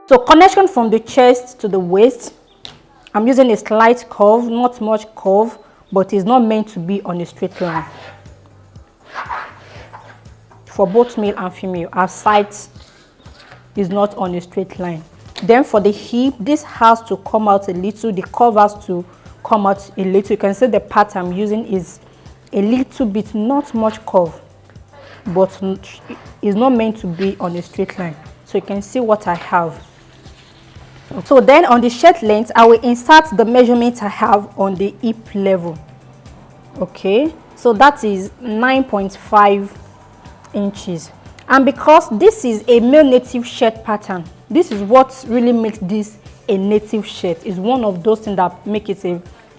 So connection from the chest to the waist, I'm using a slight curve, not much curve, but it's not meant to be on a straight line. For both male and female, our sides is not on a straight line. Then for the hip, this has to come out a little, the curve has to come out a little. You can see the part I'm using is a little bit, not much curve, but it's not meant to be on a straight line. So you can see what I have. So then on the shirt length, I will insert the measurement I have on the hip level. Okay, so that is 9.5 inches. And because this is a male native shirt pattern, this is what really makes this a native shirt. It's one of those things that make it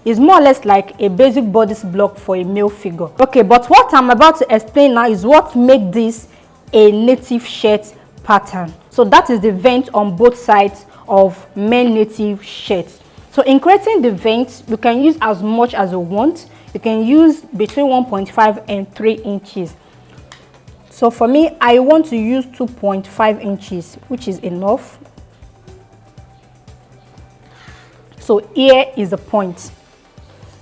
it's more or less like a basic bodice block for a male figure. Okay, but what I'm about to explain now is what makes this a native shirt pattern. So that is the vent on both sides of men native shirts. So in creating the vent, you can use as much as you want. You can use between 1.5 and 3 inches. So for me, I want to use 2.5 inches, which is enough. So here is the point.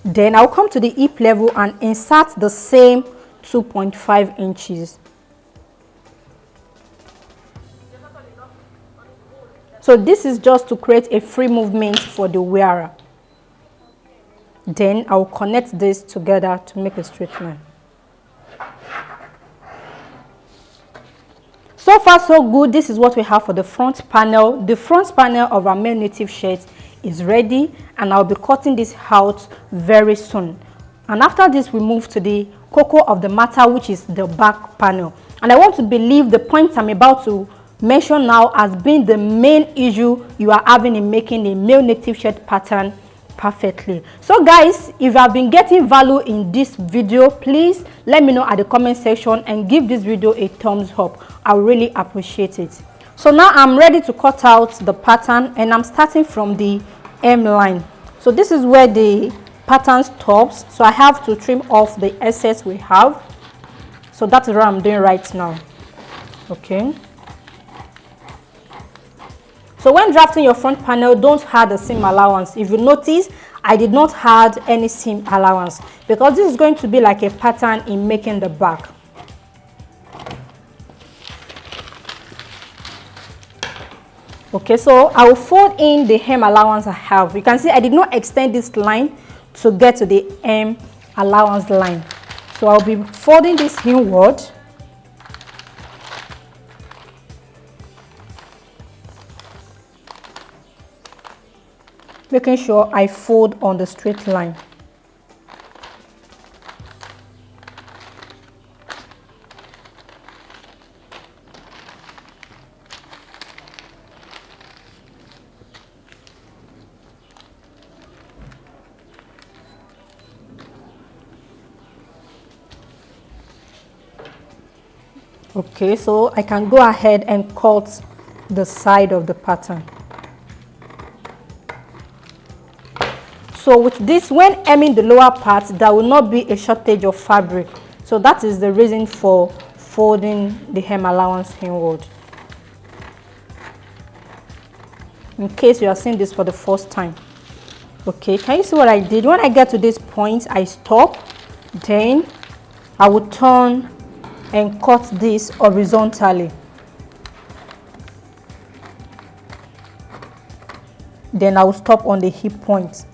Then I'll come to the hip level and insert the same 2.5 inches. So this is just to create a free movement for the wearer. Then I'll connect this together to make a straight line. So far so good. This is what we have for the front panel. The front panel of our male native shirt is ready, and I'll be cutting this out very soon. And after this, we move to the cocoa of the matter, which is the back panel. And I want to believe the point I'm about to mention now as being the main issue you are having in making a male native shirt pattern perfectly. So guys, if you have been getting value in this video, please let me know at the comment section and give this video a thumbs up. I really appreciate it. So now I'm ready to cut out the pattern, and I'm starting from the hem line. So this is where the pattern stops, so I have to trim off the excess we have. So that's what I'm doing right now. Okay, so when drafting your front panel, don't add the seam allowance. If you notice, I did not add any seam allowance because this is going to be like a pattern in making the back. Okay, so I will fold in the hem allowance I have. You can see I did not extend this line to get to the hem allowance line. So I'll be folding this inward. Making sure I fold on the straight line. Okay, so I can go ahead and cut the side of the pattern. So with this, when hemming the lower part, there will not be a shortage of fabric. So that is the reason for folding the hem allowance inward. In case you are seeing this for the first time. Okay, can you see what I did? When I get to this point, I stop. Then I will turn and cut this horizontally. Then I will stop on the hip point.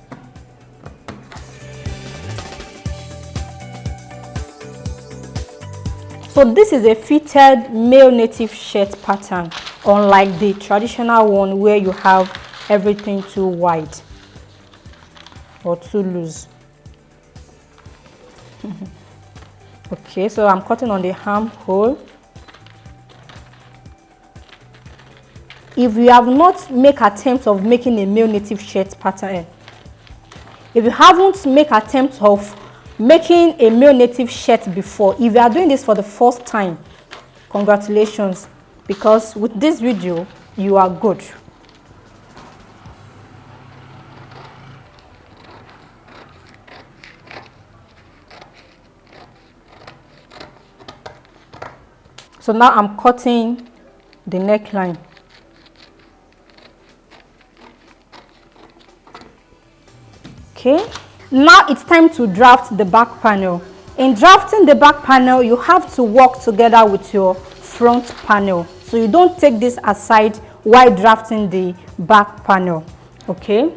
So this is a fitted male native shirt pattern, unlike the traditional one where you have everything too wide or too loose. Okay, so I'm cutting on the armhole. If you have not made attempts of making a male native shirt pattern, if you haven't made attempts of making a male native shirt before, if you are doing this for the first time, congratulations, because with this video you are good. So now I'm cutting the neckline. Okay, now it's time to draft the back panel. In drafting the back panel, you have to work together with your front panel, so you don't take this aside while drafting the back panel. Okay,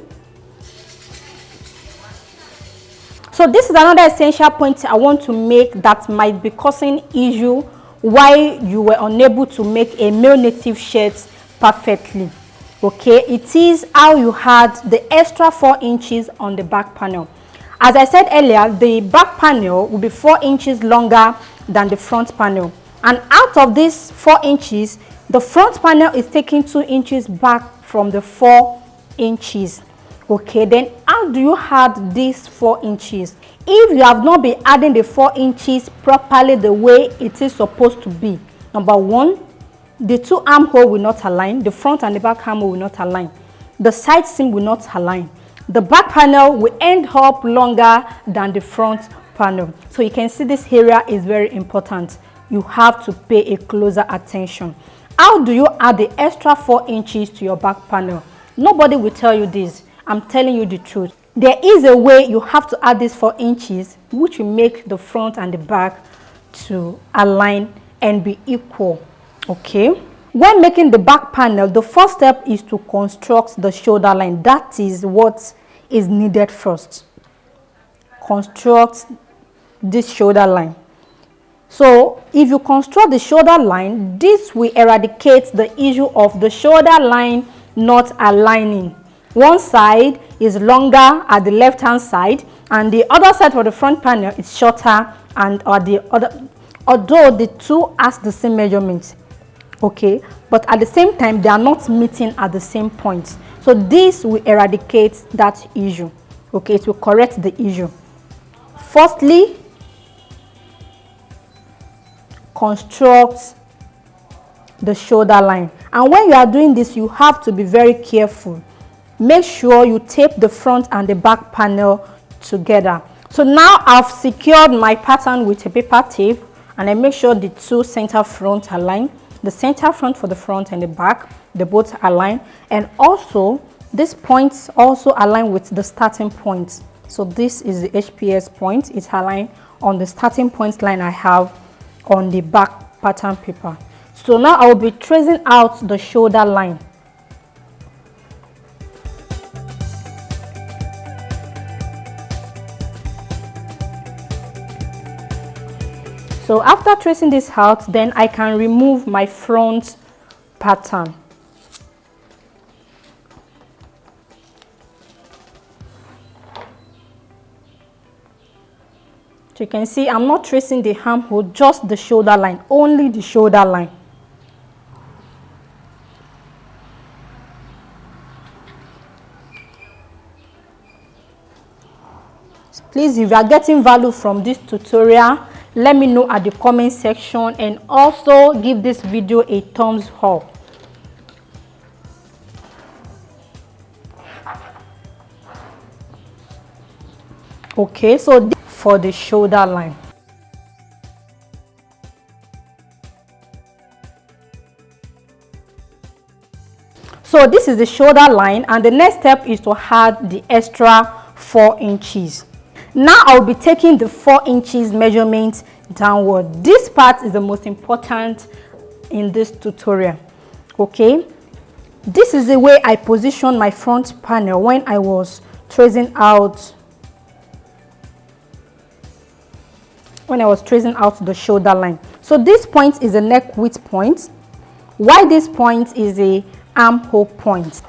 so this is another essential point I want to make that might be causing issue why you were unable to make a male native shirt perfectly. Okay, it is how you had the extra 4 inches on the back panel. As I said earlier, the back panel will be 4 inches longer than the front panel, and out of this 4 inches, the front panel is taking 2 inches back from the 4 inches. Okay, then how do you add these 4 inches? If you have not been adding the 4 inches properly the way it is supposed to be, number one, the 2 armhole will not align, the front and the back armhole will not align, the side seam will not align, the back panel will end up longer than the front panel. So you can see this area is very important. You have to pay a closer attention. How do you add the extra 4 inches to your back panel? Nobody will tell you this. I'm telling you the truth. There is a way you have to add these 4 inches, which will make the front and the back to align and be equal. Okay, when making the back panel, the first step is to construct the shoulder line. That is what is needed first. Construct this shoulder line. So if you construct the shoulder line, this will eradicate the issue of the shoulder line not aligning. One side is longer at the left hand side, and the other side for the front panel is shorter, and although the two has the same measurements. Okay, but at the same time they are not meeting at the same point. So this will eradicate that issue. Okay, it will correct the issue. Firstly, construct the shoulder line, and when you are doing this, you have to be very careful. Make sure you tape the front and the back panel together. So now I've secured my pattern with a paper tape, and I make sure the two center front align. The center front for the front and the back, they both align, and also these points also align with the starting point. So this is the HPS point. It's aligned on the starting point line I have on the back pattern paper. So now I will be tracing out the shoulder line. So after tracing this out, then I can remove my front pattern. So you can see I'm not tracing the armhole, just the shoulder line, only the shoulder line. Please, if you are getting value from this tutorial, let me know at the comment section, and also give this video a thumbs up. Okay, so for the shoulder line. So this is the shoulder line, and the next step is to add the extra 4 inches. Now I'll be taking the 4 inches measurement downward. This part is the most important in this tutorial. Okay, this is the way I position my front panel when I was tracing out the shoulder line. So this point is a neck width point, while this point is a armhole point.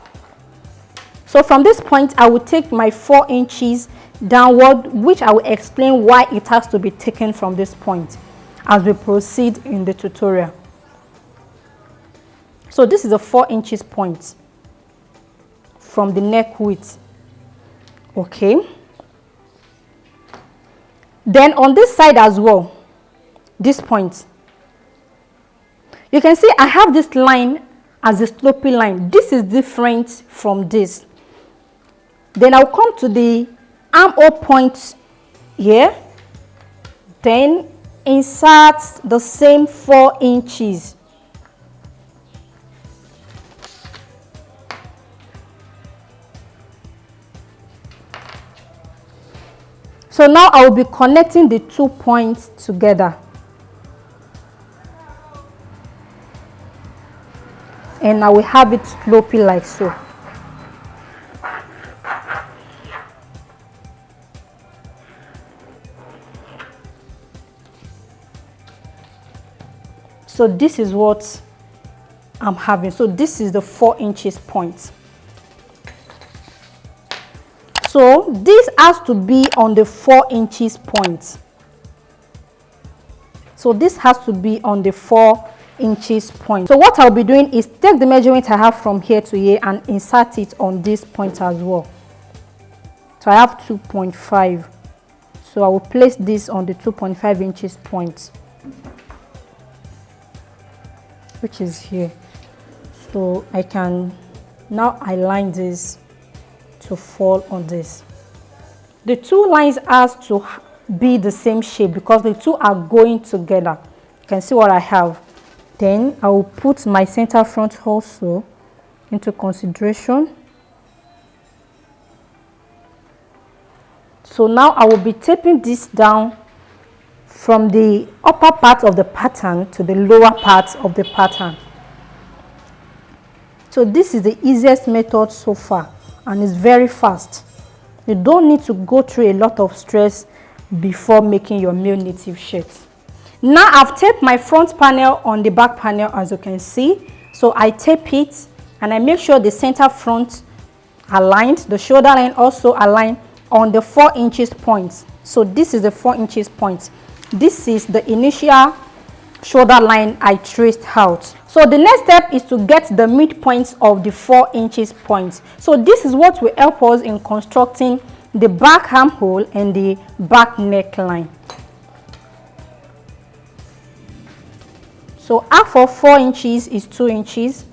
So from this point, I will take my 4 inches downward, which I will explain why it has to be taken from this point as we proceed in the tutorial. So this is a 4 inches point from the neck width. Okay. Then on this side as well, this point, you can see I have this line as a sloping line. This is different from this. Then I'll come to the armhole point here, then insert the same 4 inches. So now I will be connecting the 2 points together. And I will have it slopey like so. So this is what I'm having. So this is the 4 inches point. So this has to be on the 4 inches point. So this has to be on the 4 inches point. So what I'll be doing is take the measurement I have from here to here and insert it on this point as well. So I have 2.5. So I will place this on the 2.5 inches point, which is here. So I can now align this to fall on this. The 2 lines has to be the same shape because the 2 are going together. You can see what I have. Then I will put my center front also into consideration. So now I will be taping this down from the upper part of the pattern to the lower part of the pattern. So this is the easiest method so far, and it's very fast. You don't need to go through a lot of stress before making your male native shirts. Now I've taped my front panel on the back panel, as you can see. So I tape it and I make sure the center front aligned, the shoulder line also aligned on the 4 inches point. So this is the 4 inches point. This is the initial shoulder line I traced out. So the next step is to get the midpoint of the 4 inches point. So this is what will help us in constructing the back armhole and the back neckline. So half of 4 inches is 2 inches.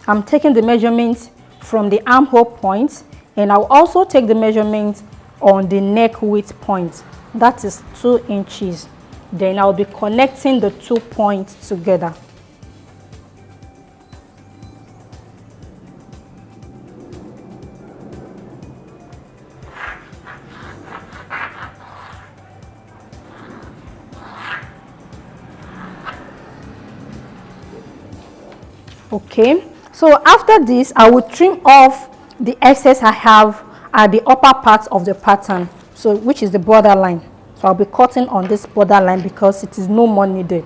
I'm taking the measurement from the armhole point, and I'll also take the measurement on the neck width point. That is 2 inches. Then I'll be connecting the 2 points together. Okay, so after this I will trim off the excess I have at the upper part of the pattern, so which is the borderline. So I'll be cutting on this borderline because it is no more needed.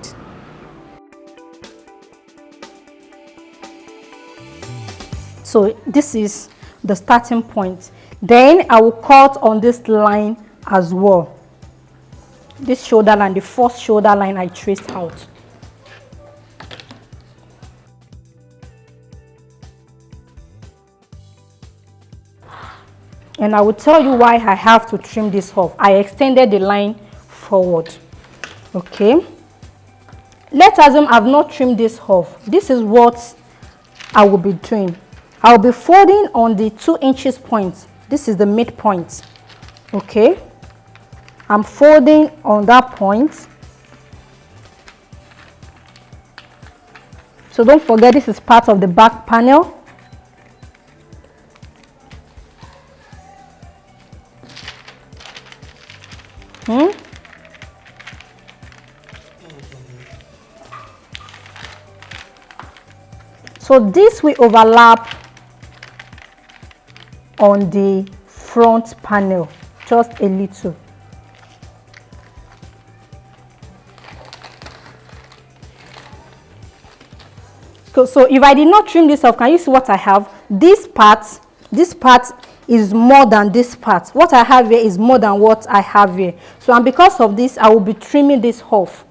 So this is the starting point. Then I will cut on this line as well, this shoulder line, the first shoulder line I traced out. And I will tell you why I have to trim this off. I extended the line forward. Okay, let's assume I've not trimmed this off. This is what I will be doing. I'll be folding on the 2 inches point. This is the midpoint. Okay, I'm folding on that point. So don't forget, this is part of the back panel. So this will overlap on the front panel, just a little. So if I did not trim this off, can you see what I have? This part is more than this part. What I have here is more than what I have here. So, and because of this, I will be trimming this off.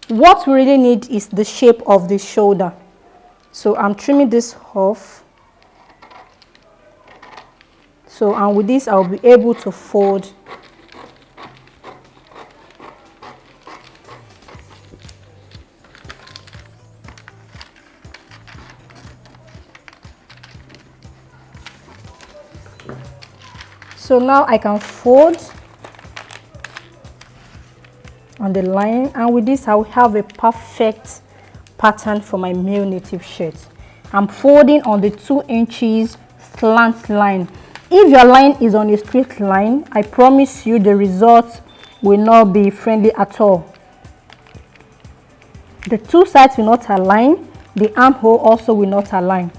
What we really need is the shape of the shoulder. So I'm trimming this off. So, and with this, I'll be able to fold. So now I can fold on the line, and with this I will have a perfect pattern for my male native shirt. I'm folding on the 2 inches slant line. if your line is on a straight line, I promise you the result will not be friendly at all. The two sides will not align, the armhole also will not align.